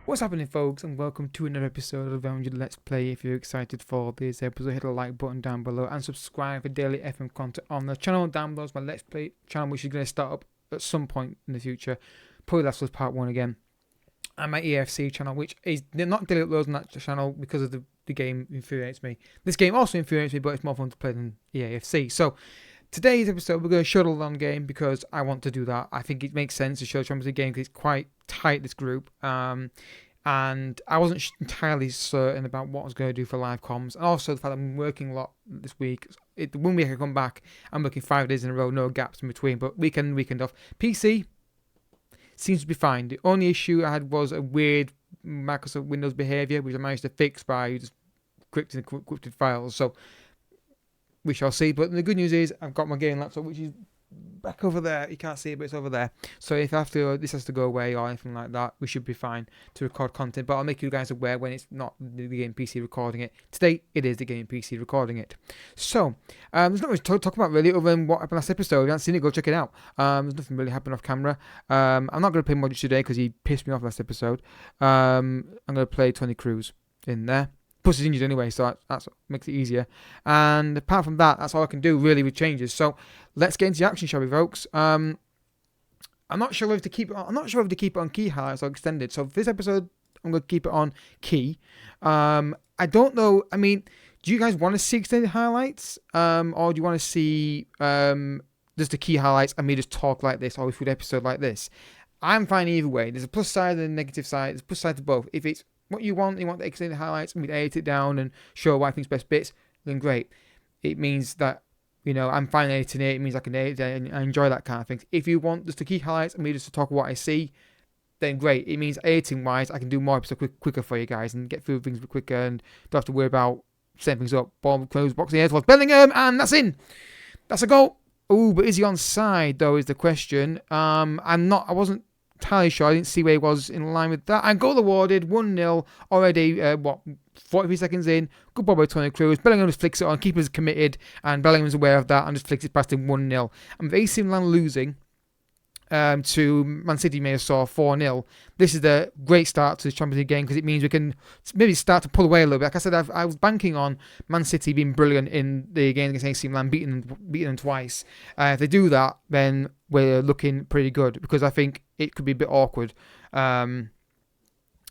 What's happening, folks, and welcome to another episode of FM24 Let's Play. If you're excited for this episode, hit the like button down below and subscribe for daily FM content on the channel down below. It's my Let's Play channel, which is going to start up at some point in the future. Probably that's was part 1 again. And my EFC channel, which is not daily uploads on that channel because of the game infuriates me. This game also infuriates me, but it's more fun to play than EAFC. So today's episode, we're going to shuttle on game because I want to do that. I think it makes sense to show Champions League game because it's quite tight, this group. And I wasn't entirely certain about what I was going to do for live comms. And also the fact that I'm working a lot this week. 1 week I come back, I'm working 5 days in a row, no gaps in between. But weekend off. PC seems to be fine. The only issue I had was a weird Microsoft Windows behavior, which I managed to fix by just encrypted files. So we shall see. But the good news is I've got my gaming laptop, which is back over there. You can't see it, but it's over there. So if this has to go away or anything like that, we should be fine to record content. But I'll make you guys aware when it's not the game PC recording it. Today, it is the game PC recording it. So there's not much to talk about really, other than what happened last episode. If you haven't seen it, go check it out. There's nothing really happened off camera. I'm not going to play Modric today because he pissed me off last episode. I'm going to play Tony Cruz in there. Plus he's injured anyway, so that makes it easier. And apart from that, that's all I can do really with changes. So let's get into the action, shall we, folks? I'm not sure whether to keep it on. I'm not sure whether to keep it on key highlights or extended. So for this episode, I'm going to keep it on key. I don't know. I mean, do you guys want to see extended highlights, or do you want to see just the key highlights and me just talk like this, or a food episode like this? I'm fine either way. There's a plus side and a negative side. There's a plus side to both. If it's what you want the extended highlights and we edit it down and show what I think's best bits, then great. It means that, I'm fine editing it. It means I can edit it and I enjoy that kind of thing. If you want just the key highlights and me just to talk about what I see, then great. It means editing wise, I can do more episodes quicker for you guys and get through things quicker and don't have to worry about setting things up. Ball, close, boxing head towards Bellingham, and that's in. That's a goal. Oh, but is he onside though? Is the question. I wasn't entirely sure. I didn't see where he was in line with that. And goal awarded, 1-0 already. 43 seconds in. Good ball by Tony Cruz. Bellingham just flicks it on. Keeper's committed, and Bellingham's aware of that and just flicks it past him 1-0. And with AC Milan losing to Man City, may have saw 4-0. This is a great start to the Champions League game because it means we can maybe start to pull away a little bit. Like I said, I was banking on Man City being brilliant in the game against AC Milan, beating them twice. If they do that, then we're looking pretty good because I think it could be a bit awkward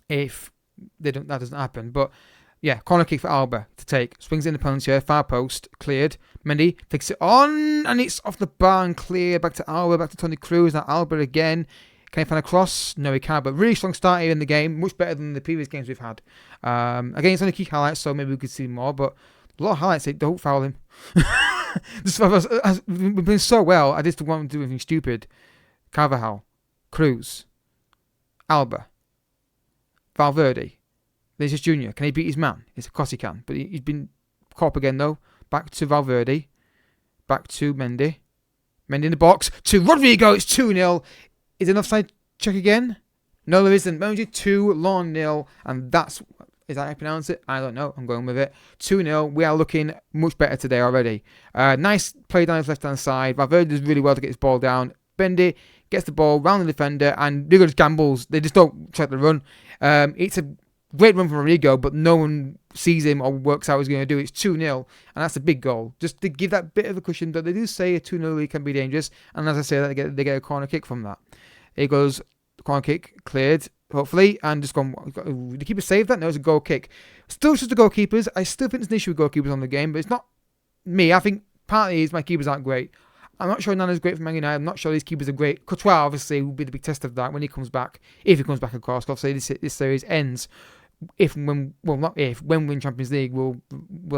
if that doesn't happen. But yeah, corner kick for Alba to take. Swings in the penalty here, far post, cleared. Mendy takes it on, and it's off the bar and clear. Back to Alba, back to Tony Cruz. Now Alba again. Can he find a cross? No, he can't. But really strong start here in the game. Much better than the previous games we've had. Again, it's only key highlights, so maybe we could see more. But a lot of highlights say don't foul him. We've been so well. I just don't want to do anything stupid. Carvajal, Cruz, Alba, Valverde. Vinicius Jr. Can he beat his man? Of course he can. But he's been caught up again, though. Back to Valverde. Back to Mendy. Mendy in the box. To Rodrigo. It's 2-0. Is it an offside check again? No, there isn't. Mendy 2, Lawn 0. And that's... Is that how you pronounce it? I don't know. I'm going with it. 2-0. We are looking much better today already. Nice play down his left-hand side. Valverde does really well to get his ball down. Mendy gets the ball round the defender. And Rigo just gambles. They just don't try to run. It's a great run from Rodrigo, but no one sees him or works out what he's going to do. It's 2-0, and that's a big goal. Just to give that bit of a cushion, but they do say a 2-0 lead can be dangerous, and as I say that, they get a corner kick from that. Here goes, corner kick, cleared, hopefully, and just gone. The keeper saved that? No, it's a goal kick. Still just the goalkeepers. I still think there's an issue with goalkeepers on the game, but it's not me. I think partly is my keepers aren't great. I'm not sure Nana's great for Man United. I'm not sure these keepers are great. Courtois, obviously, will be the big test of that when he comes back. If he comes back, of course. Obviously, this series ends. When we win Champions League, we'll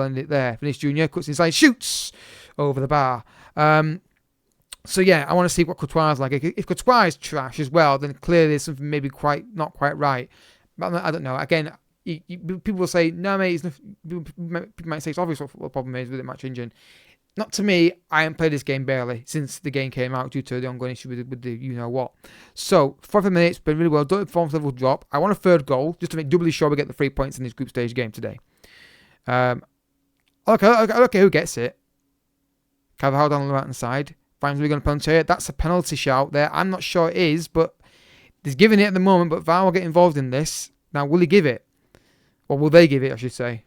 end it there. Vinicius Jr. cuts inside, shoots over the bar. So yeah, I want to see what Courtois is like. If Courtois is trash as well, then clearly there's something maybe not quite right. But I don't know. Again, people will say, no, mate, people might say it's obvious what the problem is with the match engine. Not to me. I haven't played this game barely since the game came out due to the ongoing issue with the you-know-what. So, 45 minutes, been really well. Don't performance level drop. I want a third goal just to make doubly sure we get the 3 points in this group stage game today. Okay, who gets it? Carvajal down on the right-hand side. Finds Rigo on penalty. That's a penalty shout there. I'm not sure it is, but he's giving it at the moment, but VAR will get involved in this. Now, will he give it? Or will they give it, I should say?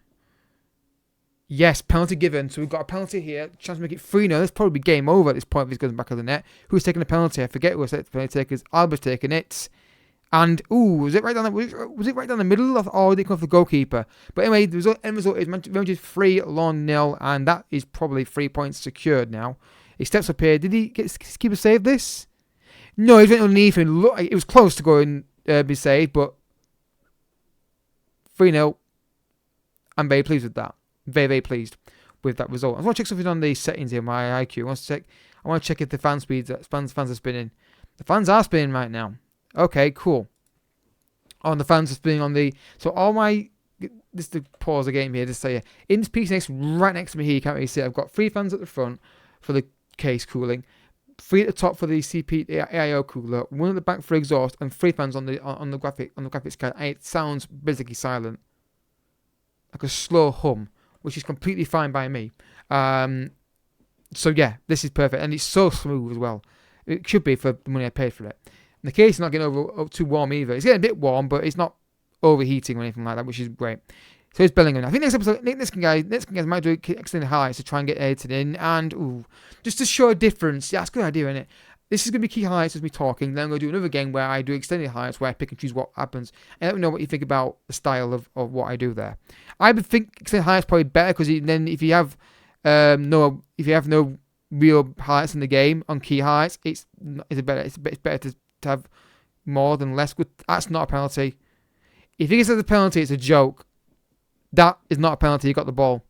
Yes, penalty given. So we've got a penalty here. Chance to make it 3-0. That's probably game over at this point if he's going back of the net. Who's taking the penalty? I forget who was the penalty takers. Alba's taking it. And, was it right down the middle or did it come off the goalkeeper? But anyway, the end result is Rangers 3-0, and that is probably 3 points secured now. He steps up here. Did he get his keeper save this? No, he went underneath and look, it was close to going be saved, but 3-0. I'm very pleased with that. Very, very pleased with that result. I want to check something on the settings here, my IQ. I want to check if the fan speeds, fans are spinning. The fans are spinning right now. Okay, cool. On the fans are spinning on the... So all my... Just to pause the game here, just say, in this piece right next to me here, you can't really see it. I've got 3 fans at the front for the case cooling, 3 at the top for the AIO cooler, 1 at the back for exhaust, and 3 fans on the graphics card. And it sounds basically silent, like a slow hum, which is completely fine by me. So yeah, this is perfect, and it's so smooth as well. It should be for the money I paid for it. And the case is not getting over too warm either. It's getting a bit warm, but it's not overheating or anything like that, which is great. So it's Bellingham. I think next guys might do extended highlights to try and get edited in, and just to show a difference. Yeah, it's a good idea, isn't it? This is going to be key highlights as me talking. Then I'm going to do another game where I do extended highlights where I pick and choose what happens. And let me know what you think about the style of what I do there. I would think extended highlights probably better because then if you have no real highlights in the game on key highlights, it's better to have more than less. Good. That's not a penalty. If he gets a penalty, it's a joke. That is not a penalty. He got the ball.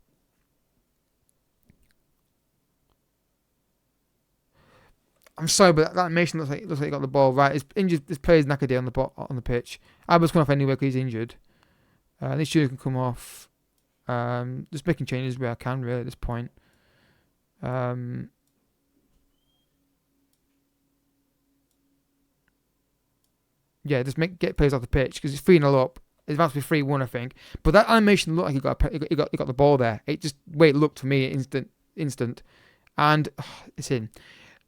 I'm sorry, but that animation looks like he got the ball right. It's injured. This player's knackered here on the pitch. Alba's coming off anyway because he's injured. This shooter can come off. Just making changes where I can really at this point. Yeah, just get players off the pitch because it's 3-0 up. It's about to be 3-1, I think. But that animation looked like he got the ball there. It just way it looked to me instant, and it's in.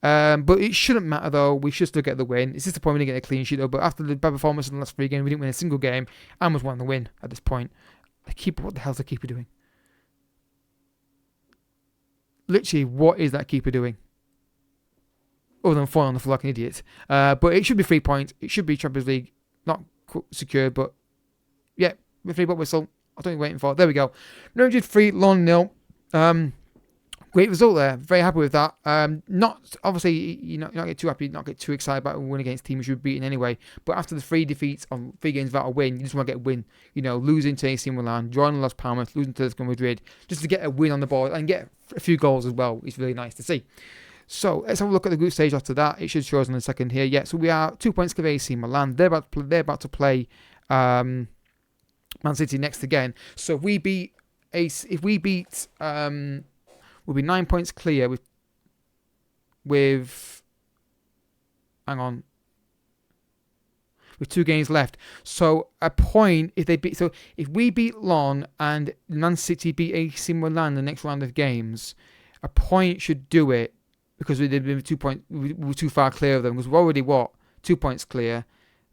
But it shouldn't matter though. We should still get the win. It's disappointing to get a clean sheet though. But after the bad performance in the last 3 games, we didn't win a single game. And was won the win at this point. The keeper, what the hell's the keeper doing? Literally, what is that keeper doing? Other than falling on the floor like an idiot. But it should be 3 points. It should be Champions League, not secure, but yeah, with 3 whistle. I don't know what you're waiting for. There we go. 3-0. Great result there. Very happy with that. Not obviously you're not get too happy, not get too excited about a win against teams you've beaten anyway. But after the 3 defeats on 3 games without a win, you just want to get a win. Losing to AC Milan, drawing Las Palmas, losing to Atletico Madrid, just to get a win on the board and get a few goals as well. It's really nice to see. So let's have a look at the group stage after that. It should show us in a second here. Yeah, so we are 2 points clear of AC Milan. They're about to play Man City next again. So if we beat we'll be 9 points clear with 2 games left. So a point if we beat Lyon and Man City beat AC Milan the next round of games, a point should do it because we did 2 points. We were too far clear of them because we're already 2 points clear.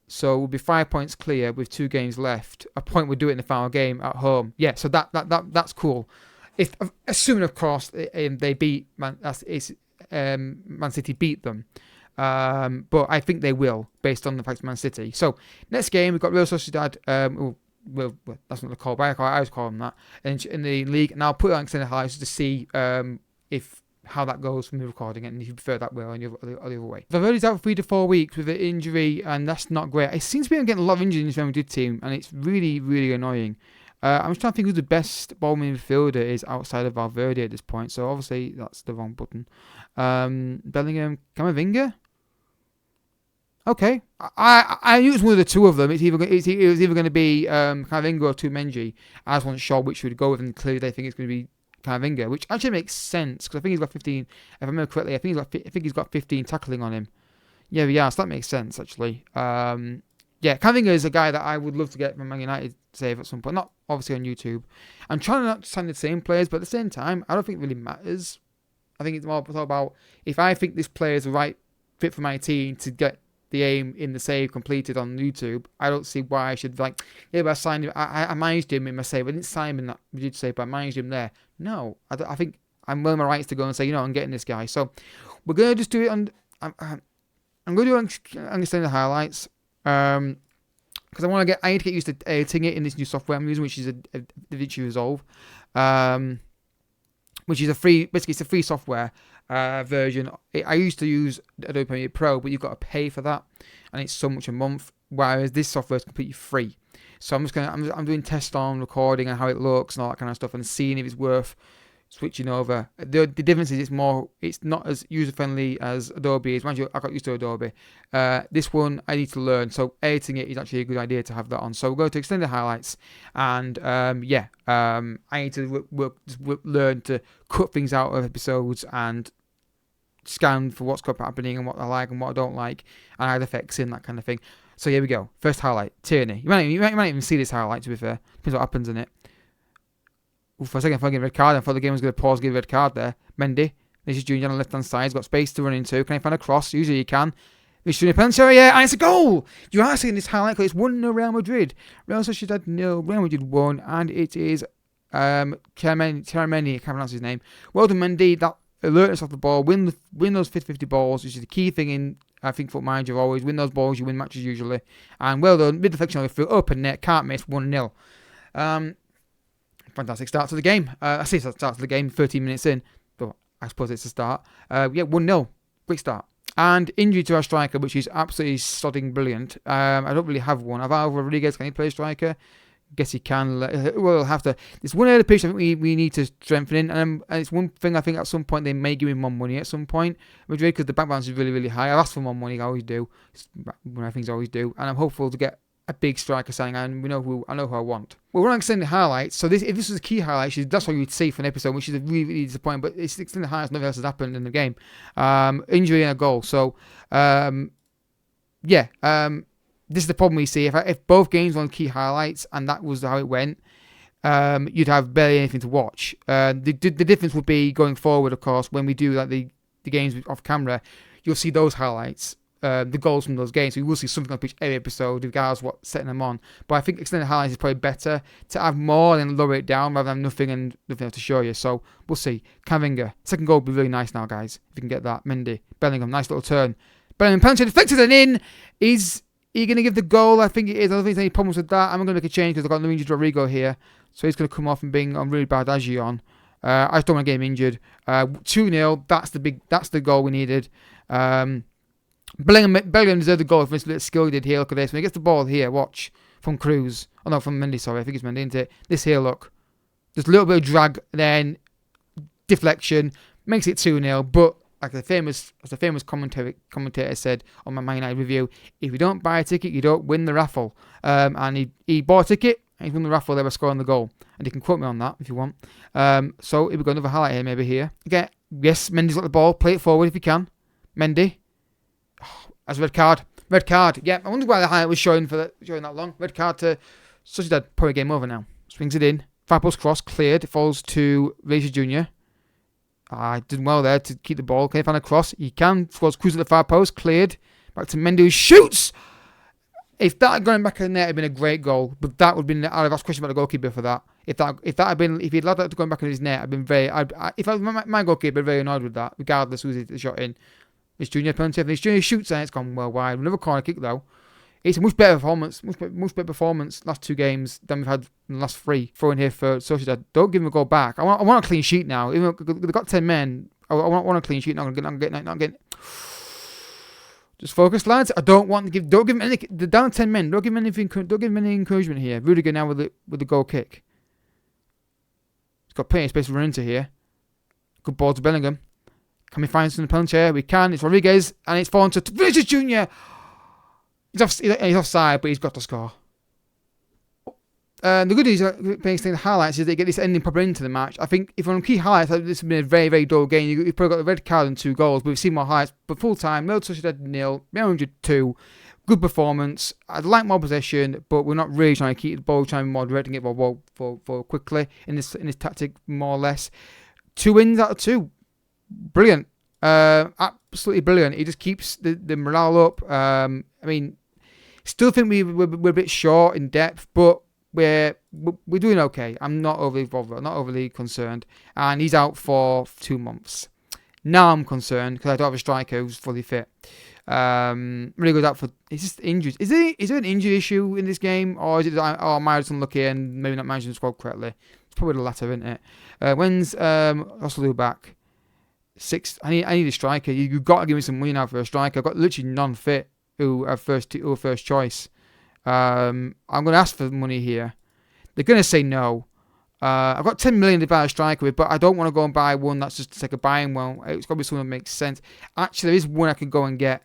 So we'll be 5 points clear with 2 games left. A point would do it in the final game at home. Yeah, so that's cool. If assuming of course they beat Man City beat them, but I think they will based on the fact of Man City. So next game we've got Real Sociedad. Well, that's not the call, but I always call them that in the league. And I'll put it on extended highlights to see how that goes from the recording and if you prefer that way or the other way. Valverde's out for 3 to 4 weeks with an injury, and that's not great. It seems to be getting a lot of injuries in this Real Madrid team, and it's really, really annoying. I'm just trying to think who the best ball midfielder is outside of Valverde at this point. So obviously that's the wrong button. Bellingham, Camavinga. Okay, I knew it was one of the 2 of them. It was either going to be Camavinga or Tumenji. I just wasn't sure which would go with, and clearly they think it's going to be Camavinga, which actually makes sense because I think he's got 15. If I remember correctly, I think he's got 15 tackling on him. Yeah, so that makes sense actually. Yeah, Camavinga is a guy that I would love to get from Man United save at some point. Not obviously on YouTube. I'm trying not to sign the same players, but at the same time, I don't think it really matters. I think it's more about if I think this player is the right fit for my team to get the aim in the save completed on YouTube, I don't see why I should but I signed him. I managed him in my save. I didn't sign him in that Madrid save, but I managed him there. No, I think I'm well in my rights to go and say, I'm getting this guy. So we're gonna just do it on. I'm gonna do it on understanding the highlights. Because I need to get used to editing it in this new software I'm using, which is a DaVinci Resolve, which is basically it's a free software version. I used to use Adobe Premiere Pro, but you've got to pay for that, and it's so much a month. Whereas this software is completely free. So I'm doing tests on recording and how it looks and all that kind of stuff, and seeing if it's worth switching over. The difference is it's not as user friendly as Adobe is. Mind you, I got used to Adobe. This one I need to learn, so editing it is actually a good idea to have that on. So we'll go to extended highlights, and I need to learn to cut things out of episodes and scan for what's happening and what I like and what I don't like, and add effects in, that kind of thing. So here we go. First highlight, Tierney. You might even see this highlight, to be fair. Depends what happens in it. For a second, I thought I red card. I thought the game was going to pause, give a red card there. Mendy, this is Junior on the left hand side. He's got space to run into. Can I find a cross? Usually you can. This Junior penalty area, and it's a goal. You are seeing this highlight because it's 1-0 Real Madrid. Real Sociedad 0, Real Madrid 1, and it is Mendy. I can't pronounce his name. Well done, Mendy. That alertness off the ball. Win those 50-50 balls, which is the key thing in Football Manager. Always win those balls. You win matches usually. And well done. Mid deflection on the through open net. Can't miss. 1-0. Fantastic start to the game. I say start to the game, 13 minutes in, but I suppose it's a start. 1-0. Quick start. And injury to our striker, which is absolutely sodding brilliant. I don't really have one. Alvaro Rodriguez, can he play striker? Guess he can. We'll have to. There's one area pitch I think we need to strengthen in, and it's one thing I think at some point they may give him more money at some point, Madrid, because the back balance is really, really high. I've asked for more money, I always do. It's one of the things I always do, and I'm hopeful to get a big striker signing, and I know who I want. Well, we're on extended highlights, so if this was a key highlight, that's what you'd see for an episode, which is really, really disappointing. But it's extended highlights, nothing else has happened in the game. Injury and a goal. So, this is the problem we see. If both games were on key highlights and that was how it went, you'd have barely anything to watch. The difference would be going forward, of course, when we do like the games off camera, you'll see those highlights. The goals from those games. So you will see something on pitch every episode, regardless of what's setting them on. But I think extended highlights is probably better to have more and lower it down rather than nothing and nothing else to show you. So we'll see. Camavinga. Second goal will be really nice now, guys. If you can get that. Mendy. Bellingham. Nice little turn. Bellingham penalty deflected and in. Is he going to give the goal? I think it is. I don't think there's any problems with that. I'm going to make a change because I've got Luigi Rodrigo here. So he's going to come off and bring on really bad Agi on. I just don't want to get him injured. 2-0. That's the goal we needed. Bellingham deserved the goal for his little skill he did here. Look at this. When he gets the ball here, watch. From Cruz. Oh no, from Mendy, sorry. I think it's Mendy, isn't it? This here, look. Just a little bit of drag, then deflection. Makes it 2-0. But as the famous commentator said on my Man United review, if you don't buy a ticket, you don't win the raffle. And he bought a ticket, and he's won the raffle, they were scoring the goal. And you can quote me on that if you want. So if we got another highlight here, maybe here. Again, yes, Mendy's got the ball. Play it forward if you can. Mendy. As a red card. Red card. Yeah, I wonder why the highlight was showing that long. Red card to Sociedad. Probably game over now. Swings it in. Far post cross. Cleared. It falls to Vinicius Junior. Did well there to keep the ball. Can he find a cross? He can. Scores Cruz at the far post. Cleared. Back to Mendy who shoots! If that had gone back in the net, it would have been a great goal. But that would have been... I'd have asked a question about the goalkeeper for that. If he'd allowed that to go back in his net, I'd been very... If I was my goalkeeper, I'd be very annoyed with that, regardless who's the shot in. It's Junior penalty. If Junior shoots and it's gone well wide. Another corner kick though. It's a much better performance. Much better performance last two games than we've had in the last three. Throwing here for Sociedad. Don't give him a goal back. I want a clean sheet now. Even though they've got 10 men. I want a clean sheet. Not getting. Just focus, lads. I don't want to give. Don't give him any. They're down 10 men. Don't give him anything. Don't give him any encouragement here. Rudiger now with the goal kick. He's got plenty of space to run into here. Good ball to Bellingham. Can we find some penalty here? We can. It's Rodriguez, and it's fallen to Vinicius Junior. He's offside, but he's got to score. The good news about playing the highlights is they get this ending proper into the match. I think if we're on key highlights, this has been a very, very dull game. You've probably got the red card and 2 goals, but we've seen more highlights. But full time, Real Sociedad 0, Real Madrid 2. Good performance. I'd like more possession, but we're not really trying to keep the ball, trying to be more direct and get the ball for quickly in this tactic, more or less. 2 wins out of 2. Brilliant. absolutely brilliant. He just keeps the morale up. I mean, still think we're a bit short in depth, but we're doing okay. I'm not overly bothered, not overly concerned. And he's out for 2 months. Now I'm concerned because I don't have a striker who's fully fit. Really goes out for. It's just injuries. Is there an injury issue in this game, or is it? Oh, am I just unlucky and maybe not managing the squad correctly? It's probably the latter, isn't it? When's Oslu back? 6. I need a striker. You've got to give me some money now for a striker. I've got literally none fit who are first choice. I'm going to ask for money here. They're going to say no. I've got 10 million to buy a striker with, but I don't want to go and buy one that's just like a buying one. It's got to be something that makes sense. Actually, there is one I could go and get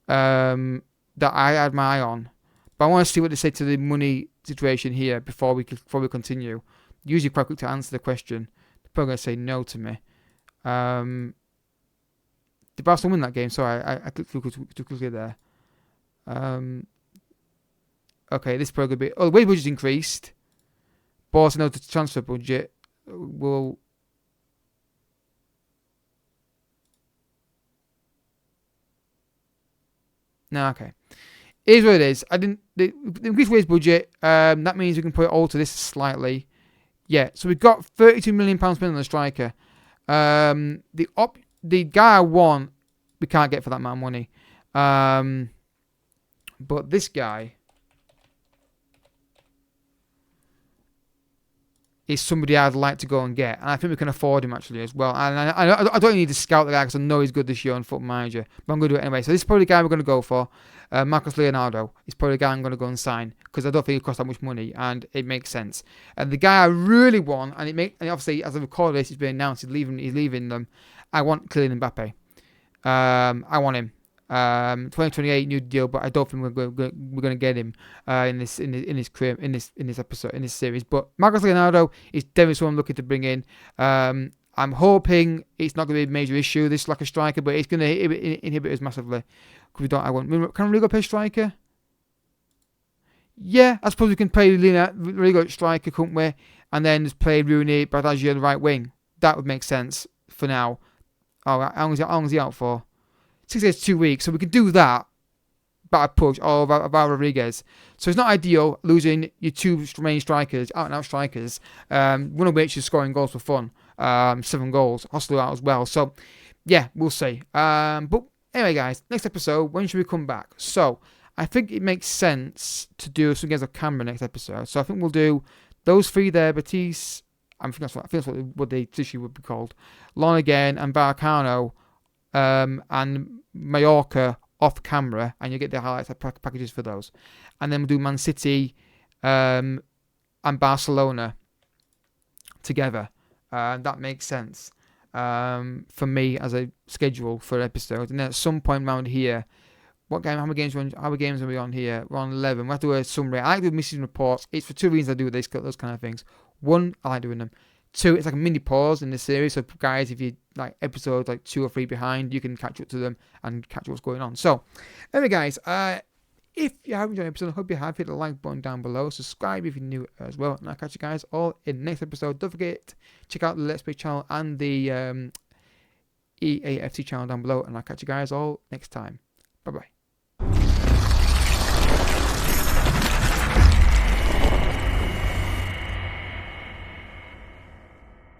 that I had my eye on. But I want to see what they say to the money situation here before we continue. Usually quite quick to answer the question. They're probably going to say no to me. Did Barcelona win that game? Sorry, I clicked too quickly there. Okay, this is probably going to be... Oh, the wage budget's increased. But also know the transfer budget will... No, okay. Here's what it is. The increased wage budget, that means we can alter this slightly. Yeah, so we've got £32 million spent on the striker. The guy I want, we can't get for that amount of money. But this guy is somebody I'd like to go and get. And I think we can afford him actually as well. And I don't need to scout the guy because I know he's good this year on Football Manager. But I'm going to do it anyway. So this is probably the guy we're going to go for. Marcus Leonardo is probably the guy I'm going to go and sign. Because I don't think it costs that much money. And it makes sense. And the guy I really want, and obviously as I record this, it's been announced he's leaving them. I want Kylian Mbappe. I want him. 2028 new deal, but I don't think we're going to get him in this episode, in this series. But Marcos Leonardo is definitely someone I'm looking to bring in. I'm hoping it's not going to be a major issue. This lack of striker, but it's going to inhibit us massively. Can Rodrigo play striker? Yeah, I suppose we can play Rodrigo striker, couldn't we? And then just play Rooney, Bradagio the right wing. That would make sense for now. Oh, how long is he out for? 6 days, 2 weeks, so we could do that. But I push about Rodriguez. So it's not ideal losing your 2 main strikers, out and out strikers. One of which is scoring goals for fun. 7 goals. Hostler out as well. So yeah, we'll see. But anyway, guys, next episode. When should we come back? So I think it makes sense to do some games of camera next episode. So I think we'll do those 3 there: Batiste. I think that's what the issue would be called. Lonergan and Baracano. And Mallorca off camera, and you get the highlights packages for those. And then we'll do Man City and Barcelona together. That makes sense for me as a schedule for episodes. And then at some point around here, how many games are we on here? We're on 11. We have to do a summary. I like doing missing reports. It's for 2 reasons I do those kind of things. 1, I like doing them. 2, it's like a mini pause in the series. So guys, if you like episodes like 2 or 3 behind, you can catch up to them and catch what's going on. So anyway, guys, if you haven't enjoyed the episode, I hope you have. Hit the like button down below. Subscribe if you're new as well. And I'll catch you guys all in the next episode. Don't forget, check out the Let's Play channel and the EAFT channel down below. And I'll catch you guys all next time. Bye bye.